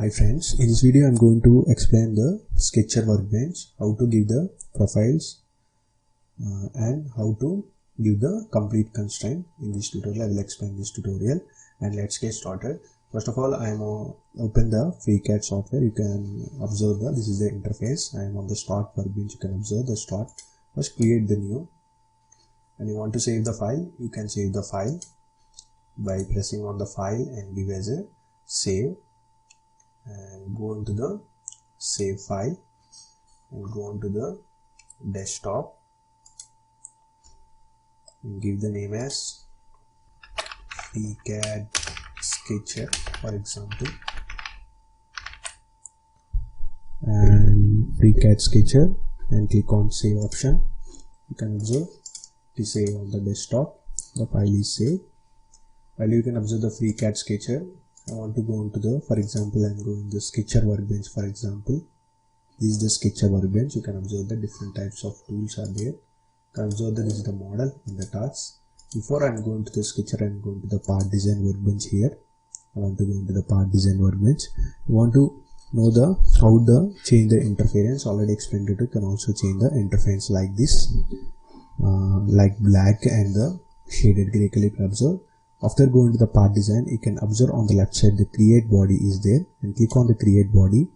Hi friends, in this video I am going to explain the Sketcher workbench, how to give the profiles and how to give the complete constraint. In this tutorial I will explain this tutorial, and let's get started. First of all, I am open the FreeCAD software. You can observe this is the interface. I am on the start workbench. You can observe the start. First create the new, and you want to save the file. You can save the file by pressing on the file and give as a save, and go into the save file and go into the desktop and give the name as FreeCAD Sketcher, for example, and FreeCAD Sketcher, and click on save option. You can observe it is saved on the desktop. The file is saved. While you can observe the FreeCAD Sketcher, I want to go into the, for example, I am going to the Sketcher workbench. For example, this is the Sketcher workbench. You can observe the different types of tools are there. You can observe that this is the model and the tasks. Before I am going to the Sketcher, I am going to the part design workbench here. I want to go into the part design workbench. You want to know how to change the interference. Already explained it. You can also change the interference like this, like black and the shaded gray color. You can observe. After going to the part design, you can observe on the left side the create body is there, and click on the create body.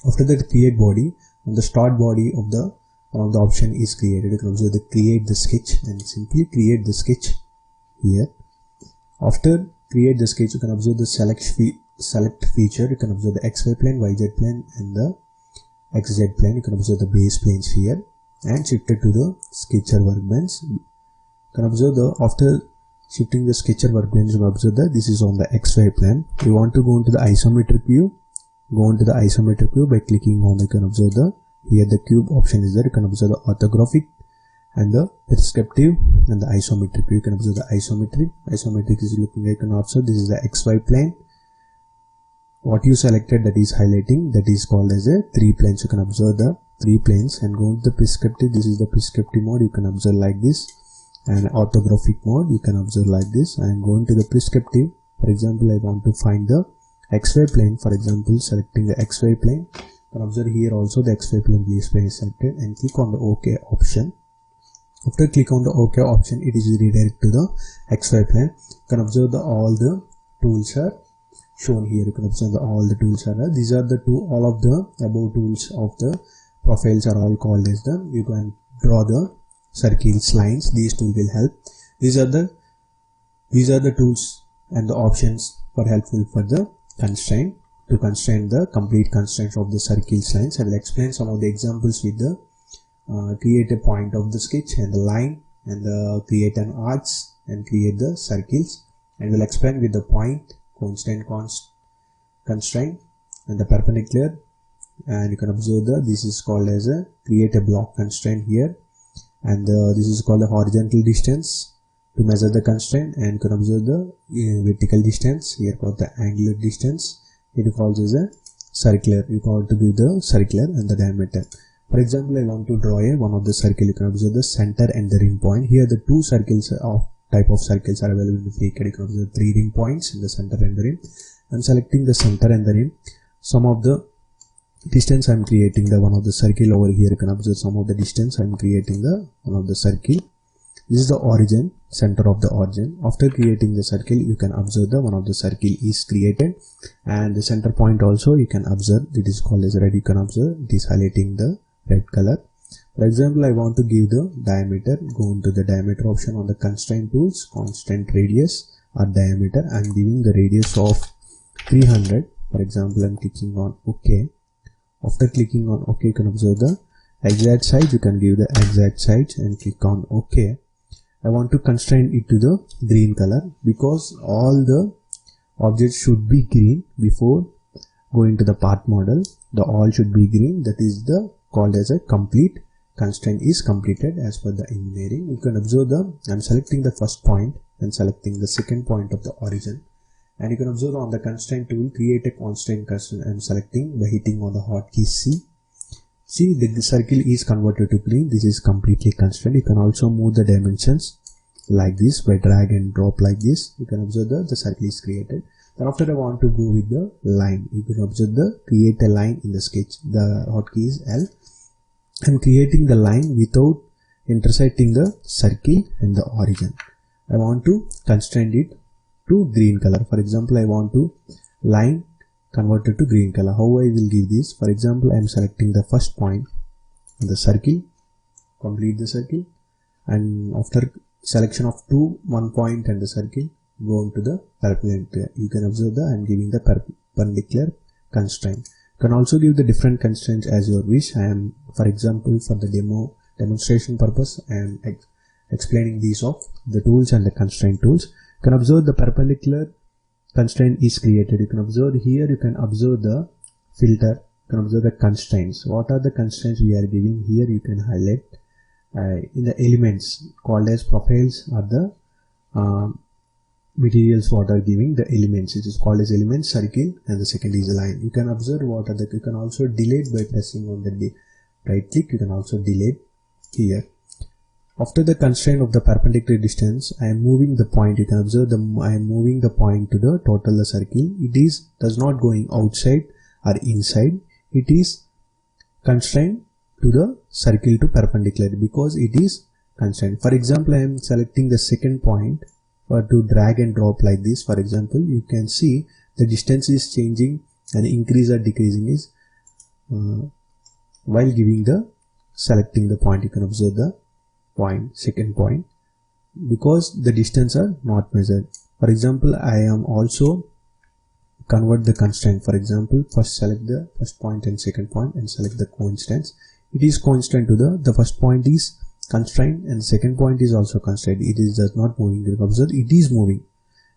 After the create body, on the start body of the one of the option is created. You can observe the create the sketch and simply create the sketch here. After create the sketch, you can observe the select feature. You can observe the XY plane, YZ plane and the XZ plane. You can observe the base planes here and shift it to the Sketcher workbench. You can observe after shifting the Sketcher workbench, you can observe that this is on the XY plane. You want to go into the isometric view. Go into the isometric view by clicking on. You can observe here the cube option is there. You can observe the orthographic and the perspective and the isometric view. You can observe the isometric. Isometric is looking like an observe. This is the XY plane. What you selected, that is highlighting, that is called as a 3 planes. You can observe the 3 planes and go into the perspective. This is the perspective mode. You can observe like this. And orthographic mode, you can observe like this. I am going to the perspective. For example, I want to find the XY plane. For example, selecting the XY plane. You can observe here also the XY plane is selected, and click on the OK option. After click on the OK option, it is redirected to the XY plane. You can observe all the tools are shown here. You can observe all the tools are there. These are the all of the above tools of the profiles are all called as you can draw the circles, lines. These tools will help. These are the tools and the options for helpful for the constraint, to constrain the complete constraints of the circles, lines. I will explain some of the examples with the create a point of the sketch and the line, and create an arch and create the circles, and will explain with the point, constant, constraint and the perpendicular. And you can observe this is called as a create a block constraint here. And this is called a horizontal distance to measure the constraint, and you can observe the vertical distance here called the angular distance. It calls as a circular. You call to give the circular and the diameter. For example, I want to draw one of the circle. You can observe the center and the ring point. Here the two circles of type of circles are available in the FreeCAD. You can observe 3 ring points in the center and the ring. I am selecting the center and the ring. Some of the distance I am creating the one of the circle over here. You can observe some of the distance I am creating the one of the circle. This is the origin, center of the origin. After creating the circle, you can observe the one of the circle is created, and the center point also you can observe. It is called as red. You can observe it is highlighting the red color. For example, I want to give the diameter. Go into the diameter option on the constraint tools, constant radius or diameter. I am giving the radius of 300. For example, I am clicking on OK. After clicking on OK, you can observe the exact size. You can give the exact size and click on OK. I want to constrain it to the green color, because all the objects should be green before going to the part model. The all should be green. That is called as a complete constraint is completed as per the engineering. You can observe I am selecting the first point and selecting the second point of the origin. And you can observe on the constraint tool, create a constraint constraint. I am selecting by hitting on the hotkey C. See, the circle is converted to green. This is completely constrained. You can also move the dimensions like this by drag and drop like this. You can observe the circle is created. Then after I want to go with the line. You can observe the create a line in the sketch. The hotkey is L. I'm creating the line without intersecting the circle and the origin. I want to constrain it to green color. For example, I want to line converted to green color. How I will give this? For example, I am selecting the first point in the circle, complete the circle, and after selection of one point and the circle, go on to the perpendicular. You can observe that I am giving the perpendicular constraint. You can also give the different constraints as your wish. I am, for example, for the demonstration purpose, I am explaining these of the tools and the constraint tools. You can observe the perpendicular constraint is created. You can observe here, you can observe the filter, you can observe the constraints. What are the constraints we are giving here? You can highlight in the elements called as profiles are the materials what are giving the elements. It is called as elements, circle, and the second is line. You can observe what are the, you can also delete by pressing on the right click. You can also delete here. After the constraint of the perpendicular distance, I am moving the point. You can observe I am moving the point to the total circle. It does not going outside or inside. It is constrained to the circle to perpendicular because it is constrained. For example, I am selecting the second point or to drag and drop like this. For example, you can see the distance is changing and increase or decreasing is while giving the selecting the point. You can observe the second point, because the distance are not measured. For example, I am also convert the constraint. For example, first select the first point and second point and select the constraints. It is constraint to the first point is constrained and second point is also constrained. It is just not moving. You can observe it is moving.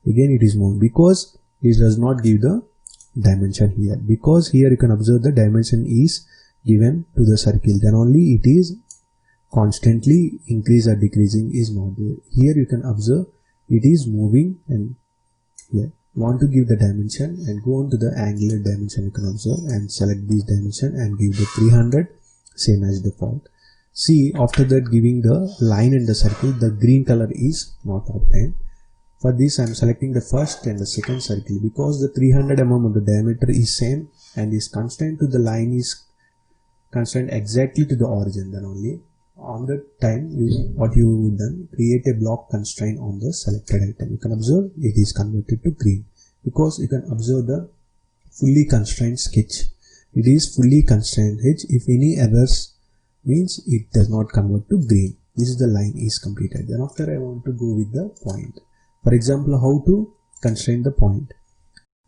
Again it is moving because it does not give the dimension here. Because here you can observe the dimension is given to the circle, then only it is constantly increase or decreasing is not there. Here you can observe it is moving, and here want to give the dimension and go on to the angular dimension. You can observe and select this dimension and give the 300 same as default. See, after that giving the line and the circle, the green color is not obtained. For this I am selecting the first and the second circle because the 300 mm of the diameter is same and is constrained to the line is constrained exactly to the origin. Then only on the time what you done, create a block constraint on the selected item. You can observe it is converted to green because you can observe the fully constrained sketch. It is fully constrained sketch. If any errors means it does not convert to green. This is the line is completed. Then after I want to go with the point. For example, how to constrain the point.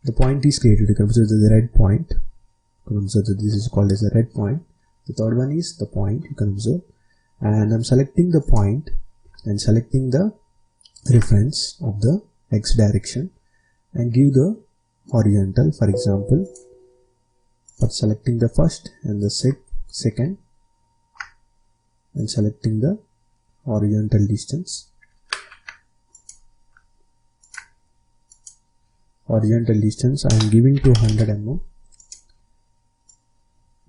The point is created. You can observe the red point. You can observe that this is called as a red point. The third one is the point. You can observe. And I'm selecting the point and selecting the reference of the X direction and give the horizontal. For example, for selecting the first and the second and selecting the horizontal distance. Horizontal distance I am giving to 100 mm.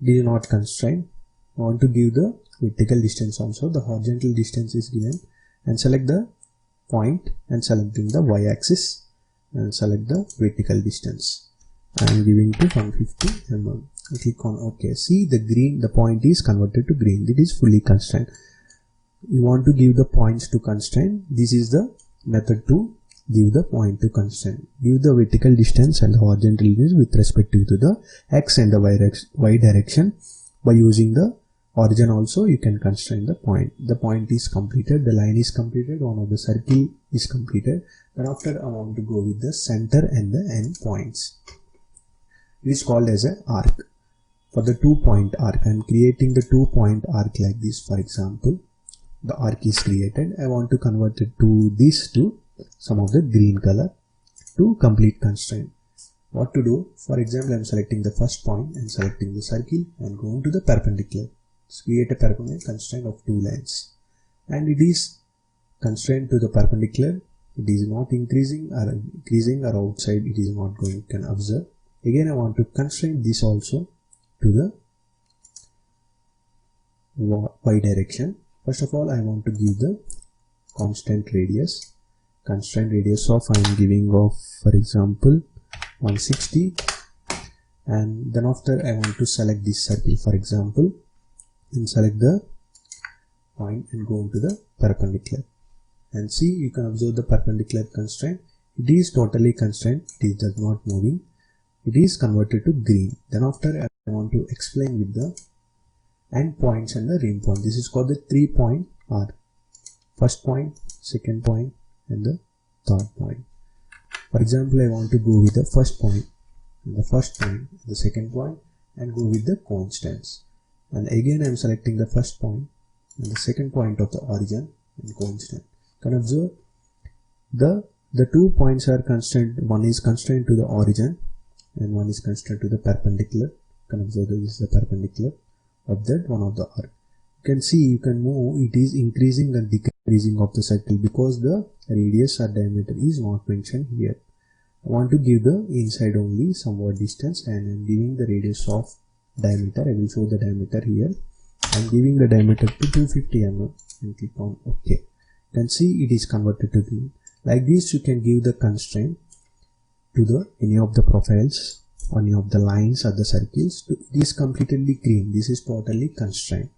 It is not constrained. I want to give the vertical distance also. The horizontal distance is given and select the point and selecting the y-axis and select the vertical distance. I am giving to 150 mm. Click on OK. See, the green, the point is converted to green. It is fully constrained. You want to give the points to constraint. This is the method to give the point to constraint. Give the vertical distance and the horizontal distance with respect to the X and the Y direction. By using the origin also you can constrain the point. The point is completed, the line is completed, one of the circle is completed. Then after I want to go with the center and the end points. It is called as an arc. For the 2-point arc, I am creating the 2-point arc like this. For example, the arc is created. I want to convert it to this to some of the green color to complete constraint. What to do? For example, I am selecting the first point and selecting the circle and going to the perpendicular. Let's create a perpendicular constraint of 2 lines. And it is constrained to the perpendicular. It is not increasing or outside. It is not going. You can observe. Again, I want to constrain this also to the Y direction. First of all, I want to give the constant radius. Constraint radius of I am giving of, for example, 160, and then after I want to select this circle, for example, and select the point and go into the perpendicular, and see, you can observe the perpendicular constraint. It is totally constrained, it is just not moving, it is converted to green. Then after I want to explain with the end points and the rim point. This is called the 3-point R. First point, second point, and the third point. For example, I want to go with the first point, and the second point, and go with the coincidence. And again I am selecting the first point and the second point of the origin and coincidence. You can observe the 2 points are constrained. One is constrained to the origin and one is constrained to the perpendicular. You can observe this is the perpendicular of that one of the arc. You can see, you can move, it is increasing and decreasing of the circle because the radius or diameter is not mentioned here. I want to give the inside only somewhat distance, and I am giving the radius of diameter. I will show the diameter here. I am giving the diameter to 250 mm and click on OK. You can see it is converted to green. Like this, you can give the constraint to the any of the profiles, any of the lines or the circles. It is completely green. This is totally constrained.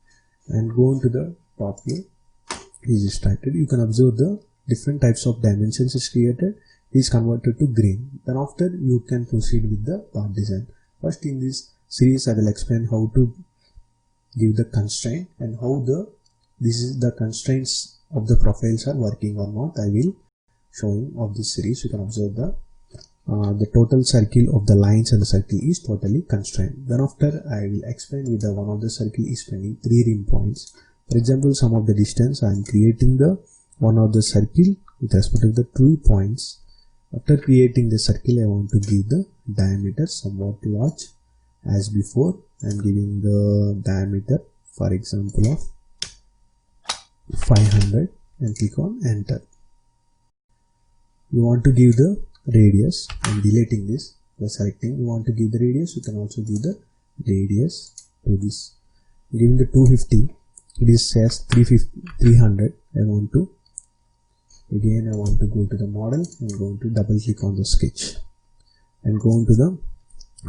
And go into the top view. It is distracted. You can observe the different types of dimensions is created. It is converted to green. Then after you can proceed with the part design. First in this series I will explain how to give the constraint and how this is the constraints of the profiles are working or not. I will showing of this series. You can observe the total circle of the lines and the circle is totally constrained. Then after I will explain with the one of the circle is spending 3 rim points. For example, some of the distance I am creating the one of the circle with respect to the 2 points. After creating the circle, I want to give the diameter somewhat large as before. I am giving the diameter, for example, of 500 and click on enter. You want to give the radius. I am deleting this by selecting. You want to give the radius, you can also give the radius to this. Giving the 250, it is says 300. I want to go to the model and go to double click on the sketch and go into the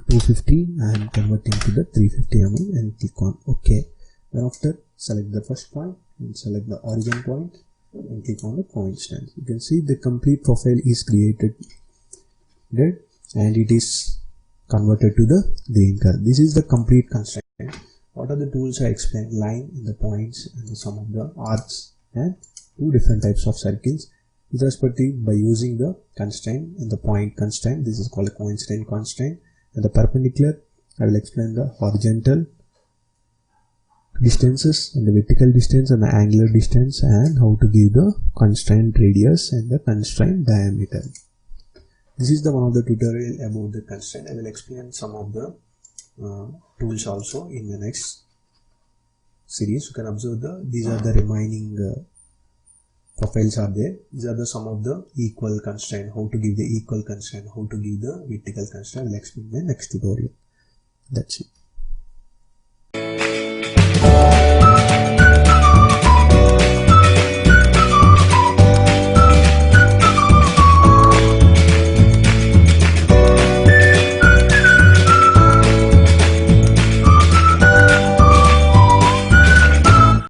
250 and converting to the 350 mm and click on OK. Then after select the first point and select the origin point and click on the coincidence. You can see the complete profile is created and it is converted to the green color. This is the complete constraint. What are the tools I explained? Line and the points and some of the arcs and 2 different types of circles. With respect to by using the constraint and the point constraint, this is called a coincident constraint, and the perpendicular I will explain the horizontal distances and the vertical distance and the angular distance and how to give the constraint radius and the constraint diameter. This is the one of the tutorial about the constraint. I will explain some of the tools also in the next series. You can observe these are the remaining profiles are there. These are the some of the equal constraint, how to give the equal constraint, how to give the vertical constraint. I will explain in the next tutorial. That's it.